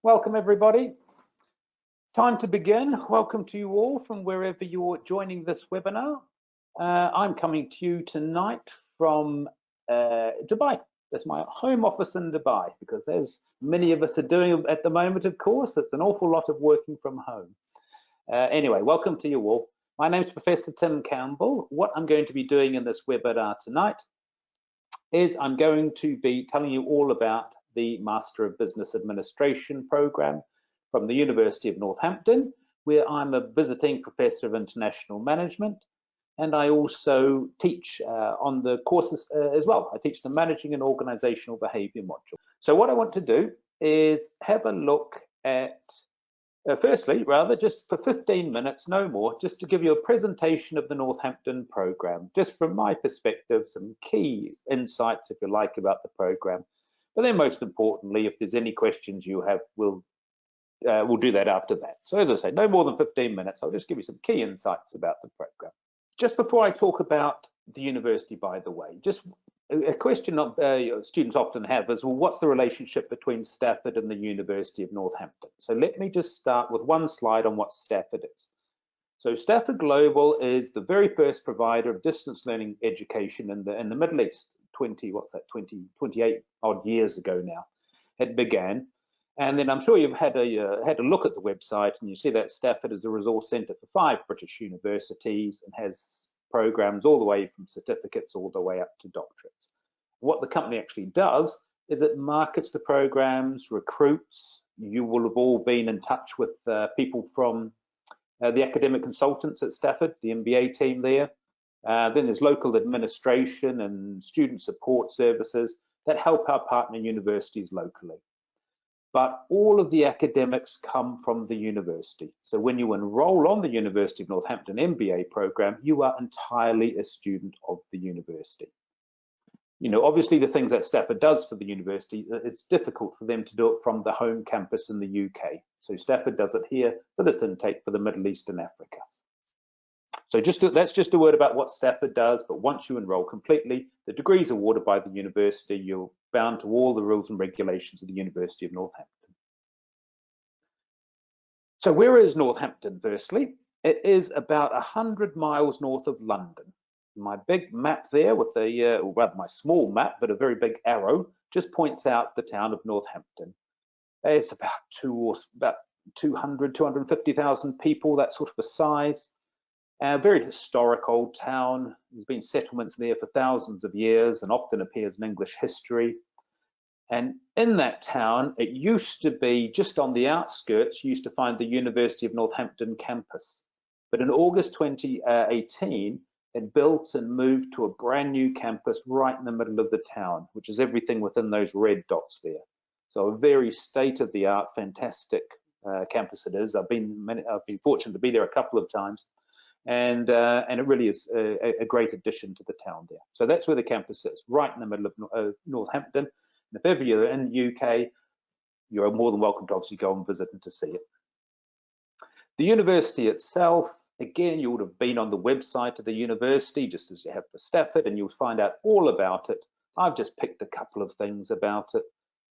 Welcome everybody. Time to begin. Welcome to you all from wherever you're joining this webinar. I'm coming to you tonight from Dubai. That's my home office in Dubai, because as many of us are doing at the moment, of course, it's an awful lot of working from home. Anyway, welcome to you all. My name is Professor Tim Campbell. What I'm going to be doing in this webinar tonight is I'm going to be telling you all about the Master of Business Administration program from the University of Northampton, where I'm a visiting professor of international management, and I also teach on the courses as well. I teach the managing and organizational behavior module. So what I want to do is have a look at, firstly, just for 15 minutes, no more, just to give you a presentation of the Northampton program, just from my perspective, some key insights, if you like, about the program. But then most importantly, if there's any questions you have, we'll do that after that. So as I say, no more than 15 minutes. I'll just give you some key insights about the program. Just before I talk about the university, by the way, just a question students often have is, well, what's the relationship between Stafford and the University of Northampton? So let me just start with one slide on what Stafford is. So Stafford Global is the very first provider of distance learning education in the Middle East. 28 odd years ago now it began. And then I'm sure you've had a look at the website, and you see that Stafford is a resource centre for 5 British universities and has programs all the way from certificates all the way up to doctorates. What the company actually does is it markets the programs, recruits. You will have all been in touch with people from the academic consultants at Stafford, the MBA team there. Then there's local administration and student support services that help our partner universities locally. But all of the academics come from the university. So when you enroll on the University of Northampton MBA program, you are entirely a student of the university. You know, obviously the things that Stafford does for the university, it's difficult for them to do it from the home campus in the UK. So Stafford does it here for this intake for the Middle East and Africa. So that's just a word about what Stafford does, but once you enroll completely, the degree is awarded by the university. You're bound to all the rules and regulations of the University of Northampton. So where is Northampton, firstly? It is about 100 miles north of London. My big map there with my small map, but a very big arrow, just points out the town of Northampton. It's about 200, 250,000 people, that sort of a size. A very historic old town. There's been settlements there for thousands of years and often appears in English history. And in that town, it used to be just on the outskirts, you used to find the University of Northampton campus. But in August 2018, it built and moved to a brand new campus right in the middle of the town, which is everything within those red dots there. So a very state-of-the-art, fantastic campus it is. I've been fortunate to be there a couple of times. And it really is a great addition to the town there. So that's where the campus is, right in the middle of Northampton. And if ever you're in the UK, you're more than welcome to obviously go and visit and to see it. The university itself, again, you would have been on the website of the university, just as you have for Stafford, and you'll find out all about it. I've just picked a couple of things about it.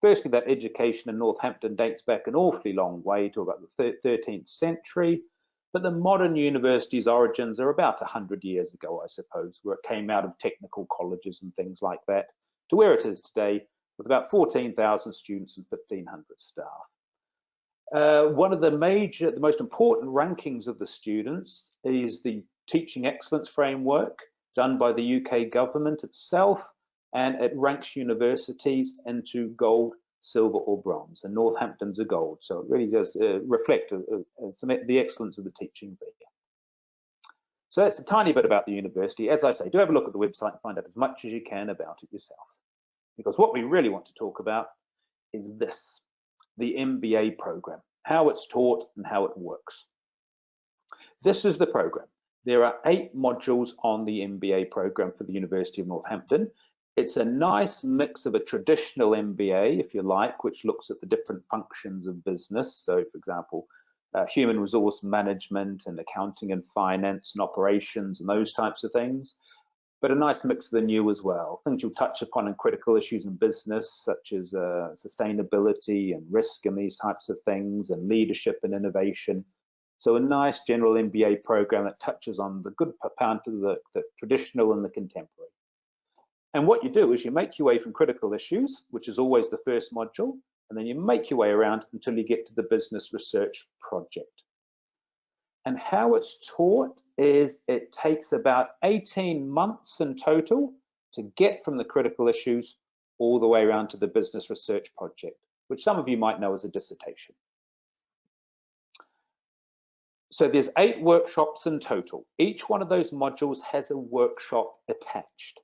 Firstly, that education in Northampton dates back an awfully long way to about the 13th century. But the modern university's origins are about 100 years ago, I suppose, where it came out of technical colleges and things like that, to where it is today, with about 14,000 students and 1,500 staff. One of the most important rankings of the students is the Teaching Excellence Framework, done by the UK government itself, and it ranks universities into gold, silver or bronze, and Northampton's a gold, so it really does reflect the excellence of the teaching there. So that's a tiny bit about the university. As I say, do have a look at the website and find out as much as you can about it yourselves, because what we really want to talk about is this, the MBA program, how it's taught and how it works. This is the program. There are 8 modules on the MBA program for the University of Northampton. It's a nice mix of a traditional MBA, if you like, which looks at the different functions of business. So, for example, human resource management and accounting and finance and operations and those types of things. but a nice mix of the new as well. Things you'll touch upon in critical issues in business, such as sustainability and risk and these types of things, and leadership and innovation. So a nice general MBA program that touches on the good part of the traditional and the contemporary. And what you do is you make your way from critical issues, which is always the first module, and then you make your way around until you get to the business research project. And how it's taught is it takes about 18 months in total to get from the critical issues all the way around to the business research project, which some of you might know as a dissertation. So there's 8 workshops in total. Each one of those modules has a workshop attached.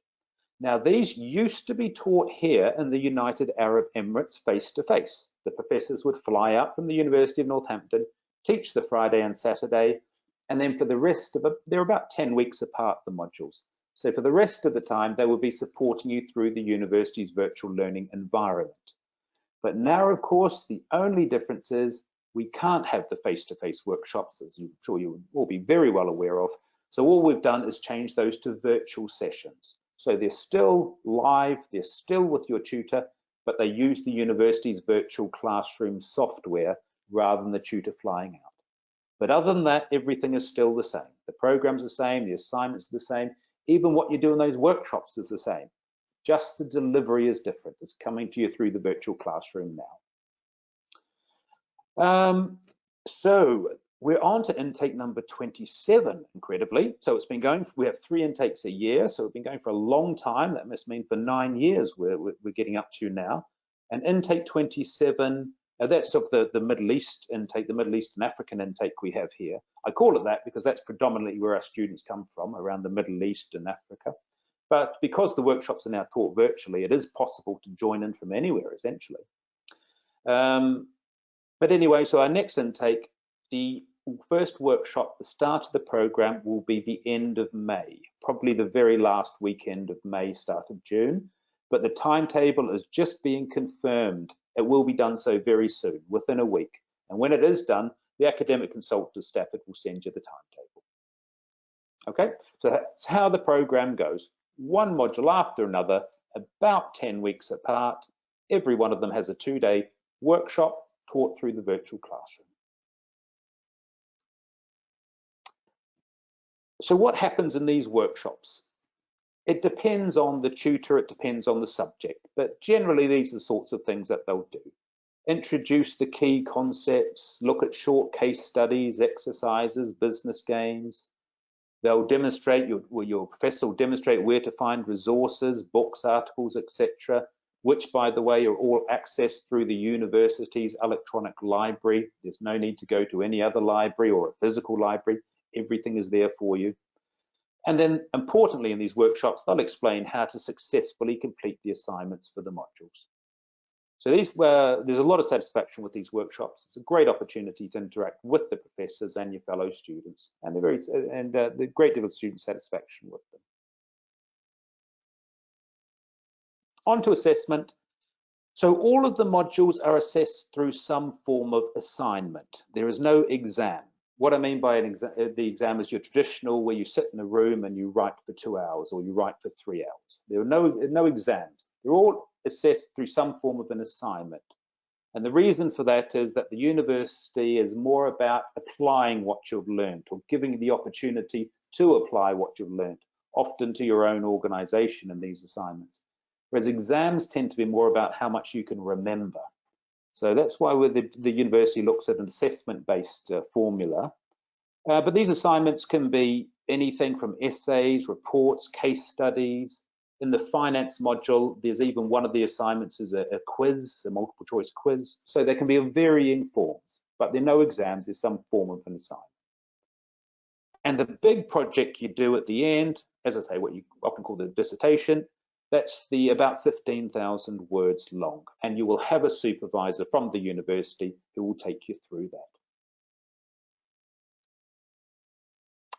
Now, these used to be taught here in the United Arab Emirates face-to-face. The professors would fly out from the University of Northampton, teach the Friday and Saturday, and then for the rest of it, they're about 10 weeks apart, the modules. So for the rest of the time, they will be supporting you through the university's virtual learning environment. But now, of course, the only difference is we can't have the face-to-face workshops, as I'm sure you will be very well aware of. So all we've done is change those to virtual sessions. So they're still live, they're still with your tutor, but they use the university's virtual classroom software rather than the tutor flying out. But other than that, everything is still the same. The program's the same, the assignments are the same, even what you do in those workshops is the same. Just the delivery is different. It's coming to you through the virtual classroom now. So we're on to intake number 27, incredibly. So it's been going, we have 3 intakes a year, so we've been going for a long time. That must mean for 9 years we're getting up to now. And intake 27, that's of the Middle East intake, the Middle East and African intake we have here. I call it that because that's predominantly where our students come from, around the Middle East and Africa. But because the workshops are now taught virtually, it is possible to join in from anywhere, essentially. But anyway, so our next intake, the first workshop, the start of the program will be the end of May, probably the very last weekend of May, start of June. But the timetable is just being confirmed. It will be done so very soon, within a week. And when it is done, the academic consultant at Stafford will send you the timetable. Okay, so that's how the program goes. One module after another, about 10 weeks apart. Every one of them has a 2-day workshop taught through the virtual classroom. So what happens in these workshops? It depends on the tutor, it depends on the subject, but generally these are the sorts of things that they'll do. Introduce the key concepts, look at short case studies, exercises, business games. They'll demonstrate, your professor will demonstrate where to find resources, books, articles, etc., which, by the way, are all accessed through the university's electronic library. There's no need to go to any other library or a physical library. Everything is there for you. And then, importantly, in these workshops, they'll explain how to successfully complete the assignments for the modules. So there's a lot of satisfaction with these workshops. It's a great opportunity to interact with the professors and your fellow students, and the great deal of student satisfaction with them. On to assessment. So all of the modules are assessed through some form of assignment. There is no exam. What I mean by the exam is your traditional, where you sit in a room and you write for 2 hours or you write for 3 hours. There are no exams. They're all assessed through some form of an assignment. And the reason for that is that the university is more about applying what you've learned, or giving you the opportunity to apply what you've learned, often to your own organization in these assignments. Whereas exams tend to be more about how much you can remember. So that's why the university looks at an assessment-based formula. But these assignments can be anything from essays, reports, case studies. In the finance module, there's even one of the assignments is a quiz, a multiple choice quiz. So there can be of varying forms, but there are no exams, there's some form of an assignment. And the big project you do at the end, as I say, what you often call the dissertation, that's about 15,000 words long, and you will have a supervisor from the university who will take you through that.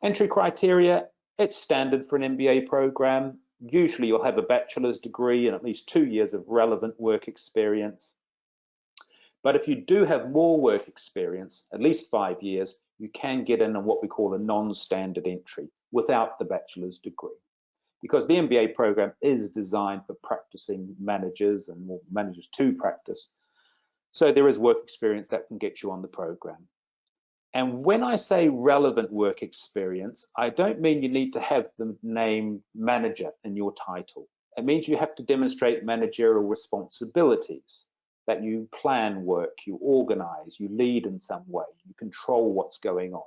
Entry criteria, it's standard for an MBA program. Usually you'll have a bachelor's degree and at least 2 years of relevant work experience. But if you do have more work experience, at least 5 years, you can get in on what we call a non-standard entry without the bachelor's degree. because the MBA program is designed for practicing managers and more managers to practice. So there is work experience that can get you on the program. And when I say relevant work experience, I don't mean you need to have the name manager in your title. It means you have to demonstrate managerial responsibilities, that you plan work, you organize, you lead in some way, you control what's going on,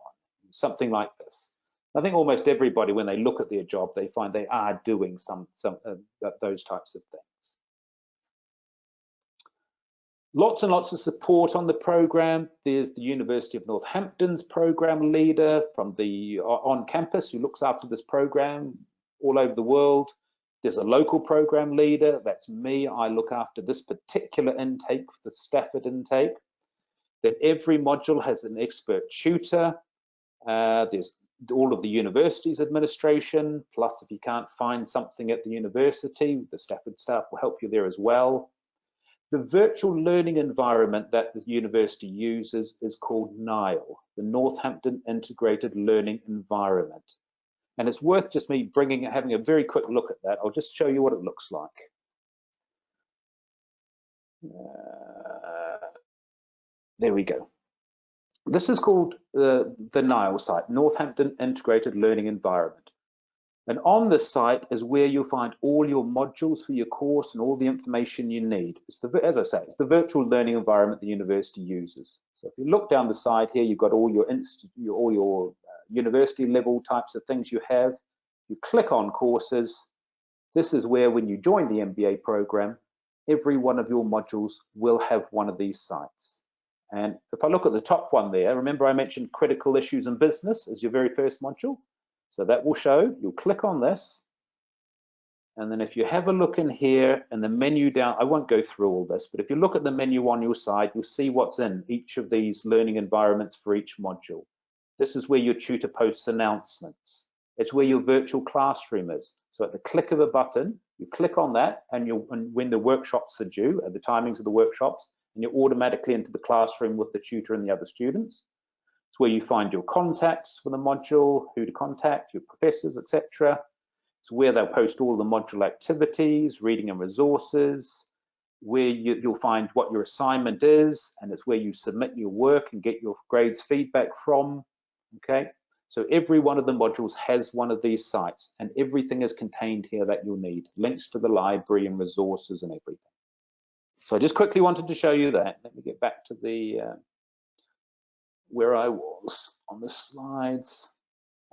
something like this. I think almost everybody, when they look at their job, they find they are doing those types of things. Lots and lots of support on the program. There's the University of Northampton's program leader from the on campus who looks after this program all over the world. There's a local program leader, that's me. I look after this particular intake, the Stafford intake. Then every module has an expert tutor. There's all of the university's administration, plus if you can't find something at the university, the Stafford staff will help you there as well. The virtual learning environment that the university uses is called NILE, the Northampton Integrated Learning Environment. And it's worth just me having a very quick look at that. I'll just show you what it looks like. There we go. This is called the NILE site, Northampton Integrated Learning Environment. And on this site is where you'll find all your modules for your course and all the information you need. As I say, it's the virtual learning environment the university uses. So if you look down the side here, you've got all your university level types of things you have. You click on courses. This is where, when you join the MBA program, every one of your modules will have one of these sites. And if I look at the top one there, remember I mentioned critical issues in business as your very first module. So that will show, you'll click on this. And then if you have a look in here and the menu down, I won't go through all this, but if you look at the menu on your side, you'll see what's in each of these learning environments for each module. This is where your tutor posts announcements. It's where your virtual classroom is. So at the click of a button, you click on that, and when the workshops are due, at the timings of the workshops, and you're automatically into the classroom with the tutor and the other students. It's where you find your contacts for the module, who to contact, your professors, etc. It's where they'll post all the module activities, reading and resources, where you'll find what your assignment is, and it's where you submit your work and get your grades feedback from. Okay, so every one of the modules has one of these sites, and everything is contained here that you'll need. Links to the library and resources and everything. So I just quickly wanted to show you that. Let me get back to the where I was on the slides.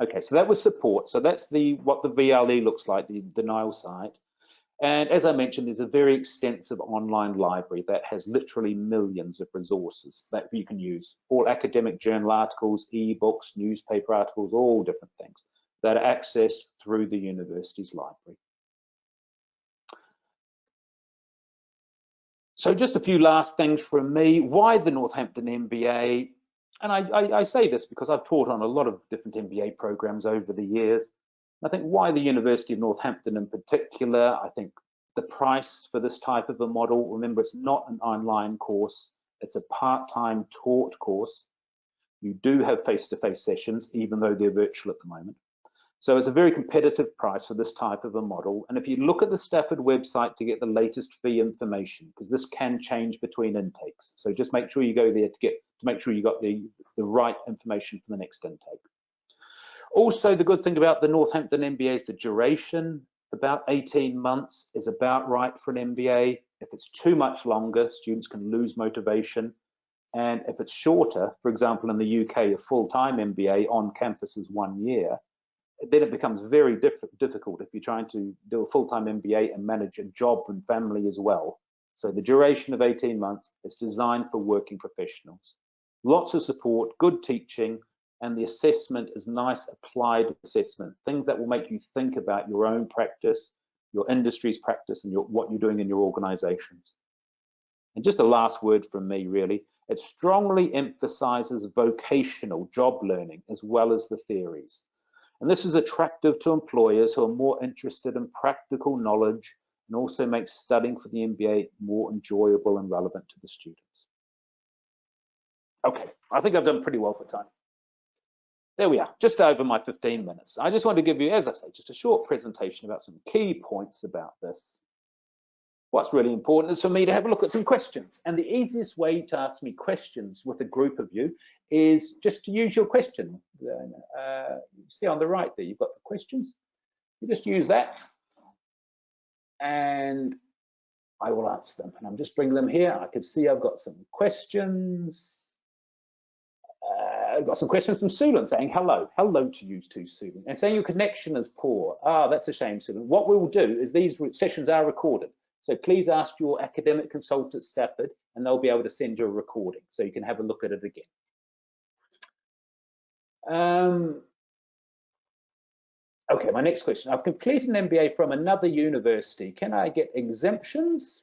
Okay, so that was support. So that's what the VLE looks like, the NILE site. And as I mentioned, there's a very extensive online library that has literally millions of resources that you can use. All academic journal articles, e-books, newspaper articles, all different things that are accessed through the university's library. So just a few last things from me. Why the Northampton MBA? And I say this because I've taught on a lot of different MBA programs over the years. I think why the University of Northampton in particular, I think the price for this type of a model, remember it's not an online course, it's a part-time taught course. You do have face-to-face sessions, even though they're virtual at the moment. So it's a very competitive price for this type of a model. And if you look at the Stafford website to get the latest fee information, because this can change between intakes. So just make sure you go there to make sure you got the right information for the next intake. Also, the good thing about the Northampton MBA is the duration. About 18 months is about right for an MBA. If it's too much longer, students can lose motivation. And if it's shorter, for example, in the UK, a full-time MBA on campus is 1 year. Then it becomes very difficult if you're trying to do a full-time MBA and manage a job and family as well. So the duration of 18 months is designed for working professionals. Lots of support, good teaching, and the assessment is nice applied assessment, things that will make you think about your own practice, your industry's practice, and what you're doing in your organizations. And just a last word from me, really. It strongly emphasizes vocational job learning as well as the theories. And this is attractive to employers who are more interested in practical knowledge, and also makes studying for the MBA more enjoyable and relevant to the students. Okay, I think I've done pretty well for time. there we are, just over my 15 minutes. I just want to give you, as I say, just a short presentation about some key points about this. What's really important is for me to have a look at some questions. And the easiest way to ask me questions with a group of you is just to use your question. You see on the right there, you've got the questions. You just use that and I will answer them. And I'm just bringing them here. I can see I've got some questions. I've got some questions from Sulan saying hello. Hello to you too, Sulan. And saying your connection is poor. Ah, that's a shame, Sulan. What we will do is these sessions are recorded. So please ask your academic consultant at Stafford and they'll be able to send you a recording so you can have a look at it again. Okay, my next question. I've completed an MBA from another university. Can I get exemptions?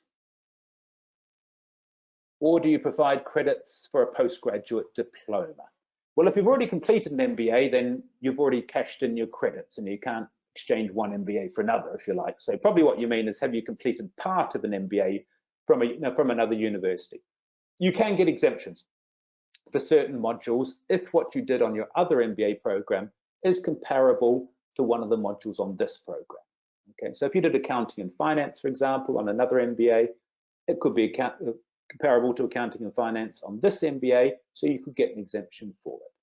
Or do you provide credits for a postgraduate diploma? Well, if you've already completed an MBA, then you've already cashed in your credits and you can't exchange one MBA for another, if you like. So probably what you mean is, have you completed part of an MBA from another university? You can get exemptions for certain modules if what you did on your other MBA program is comparable to one of the modules on this program. Okay, so if you did accounting and finance, for example, on another MBA, it could be comparable to accounting and finance on this MBA, so you could get an exemption for it.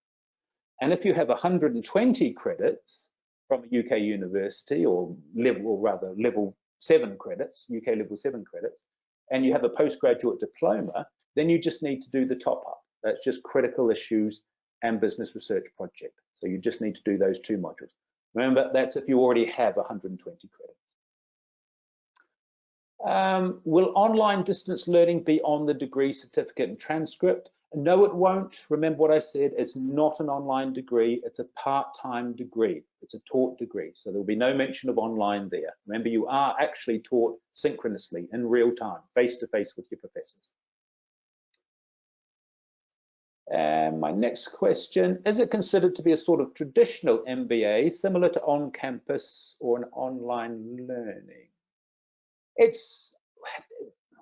And if you have 120 credits from a UK university, or level 7 credits, UK level 7 credits, and you have a postgraduate diploma, then you just need to do the top up. That's just critical issues and business research project. So you just need to do those 2 modules. Remember, that's if you already have 120 credits. Will online distance learning be on the degree, certificate and transcript? No, it won't. Remember what I said, it's not an online degree, it's a part-time degree. It's a taught degree, so there'll be no mention of online there. Remember, you are actually taught synchronously in real time, face-to-face with your professors. And my next question, is it considered to be a sort of traditional MBA, similar to on-campus or an online learning? It's,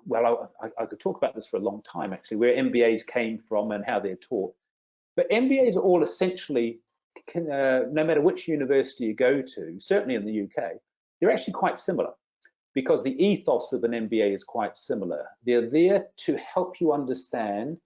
well, I could talk about this for a long time, actually, where MBAs came from and how they're taught. But MBAs are all essentially, no matter which university you go to, certainly in the UK, they're actually quite similar because the ethos of an MBA is quite similar. They're there to help you understand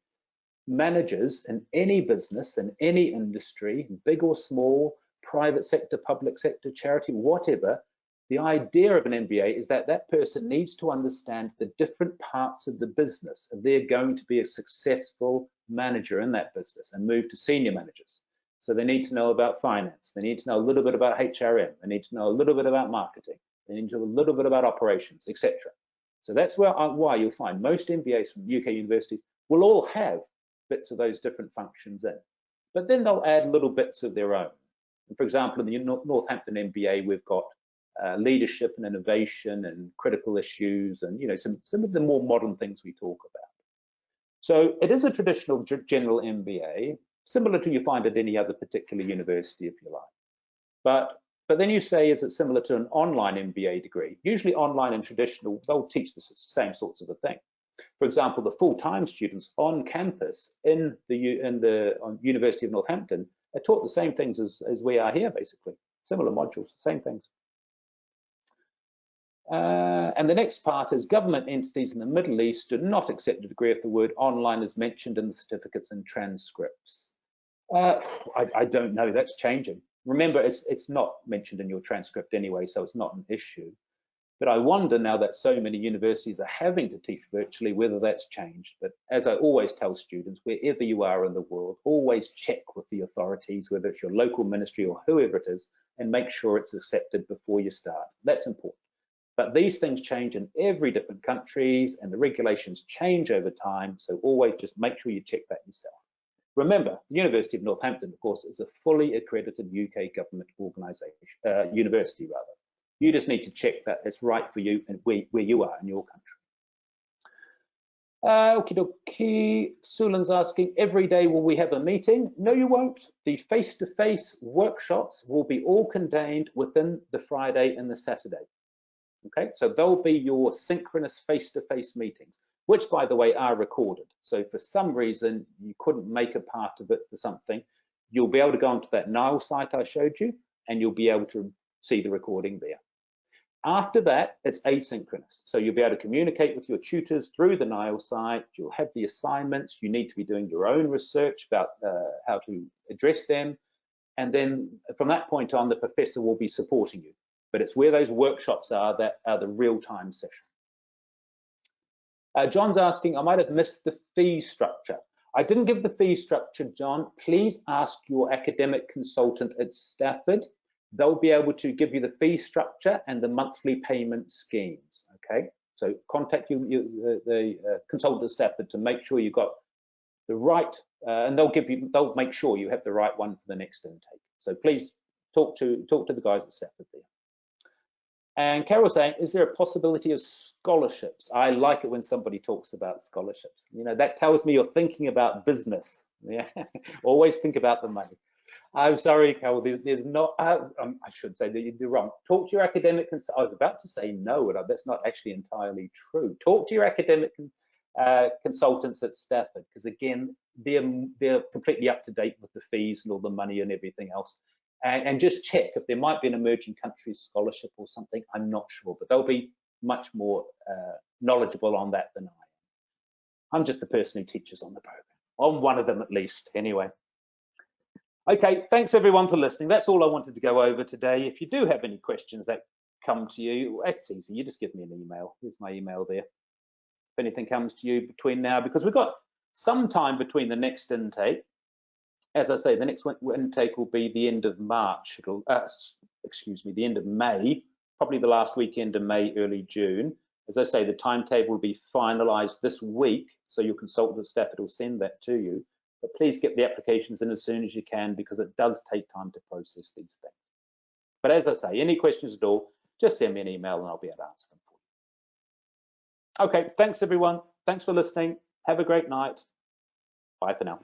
managers in any business, in any industry, big or small, private sector, public sector, charity, whatever. The idea of an MBA is that that person needs to understand the different parts of the business if they're going to be a successful manager in that business and move to senior managers. So they need to know about finance, they need to know a little bit about HRM, they need to know a little bit about marketing, they need to know a little bit about operations, etc. So that's why you'll find most MBAs from UK universities will all have bits of those different functions in, but then they'll add little bits of their own. And for example, in the Northampton MBA, we've got leadership and innovation and critical issues and some of the more modern things we talk about. So it is a traditional general MBA, similar to you find at any other particular university, if you like. But then you say, is it similar to an online MBA degree? Usually online and traditional, they'll teach the same sorts of a thing. For example, the full-time students on campus in the University of Northampton are taught the same things as we are here, basically. Similar modules, same things. And the next part is government entities in the Middle East do not accept a degree if the word online is mentioned in the certificates and transcripts. I don't know, that's changing. Remember, it's not mentioned in your transcript anyway, so it's not an issue. But I wonder now that so many universities are having to teach virtually whether that's changed. But as I always tell students, wherever you are in the world, always check with the authorities, whether it's your local ministry or whoever it is, and make sure it's accepted before you start. That's important. But these things change in every different countries and the regulations change over time. So always just make sure you check that yourself. Remember, the University of Northampton, of course, is a fully accredited UK government organisation, university rather. You just need to check that it's right for you and where you are in your country. Okie dokie, Sulan's asking, every day will we have a meeting? No, you won't. The face-to-face workshops will be all contained within the Friday and the Saturday. Okay, so they'll be your synchronous face-to-face meetings, which, by the way, are recorded. So for some reason you couldn't make a part of it for something, you'll be able to go onto that NILE site I showed you, and you'll be able to see the recording there. After that, it's asynchronous. So you'll be able to communicate with your tutors through the NILE site. You'll have the assignments. You need to be doing your own research about how to address them. And then from that point on, the professor will be supporting you. But it's where those workshops are that are the real-time session. John's asking, I might have missed the fee structure. I didn't give the fee structure, John. Please ask your academic consultant at Stafford. They'll be able to give you the fee structure and the monthly payment schemes, okay? So contact the consultant at Stafford to make sure you've got the right, and they'll make sure you have the right one for the next intake. So please talk to the guys at Stafford there. And Carol's saying, is there a possibility of scholarships? I like it when somebody talks about scholarships. You know, that tells me you're thinking about business. Yeah, always think about the money. I'm sorry, Carol, there's not, I should say that you're wrong. Talk to your academic, I was about to say no, but that's not actually entirely true. Talk to your academic consultants at Stafford, because again, they're completely up to date with the fees and all the money and everything else. And just check if there might be an emerging countries scholarship or something. I'm not sure, but they'll be much more knowledgeable on that than I am. I'm just the person who teaches on the program, on one of them at least, anyway. Okay, thanks everyone for listening. That's all I wanted to go over today. If you do have any questions that come to you, it's easy. You just give me an email. Here's my email there. If anything comes to you between now, because we've got some time between the next intake. As I say, the next intake will be the end of March. It'll, excuse me, the end of May, probably the last weekend of May, early June. As I say, the timetable will be finalised this week, so your consultant at Stafford will send that to you. But please get the applications in as soon as you can, because it does take time to process these things. But as I say, any questions at all, just send me an email and I'll be able to answer them for you. Okay, thanks everyone. Thanks for listening. Have a great night. Bye for now.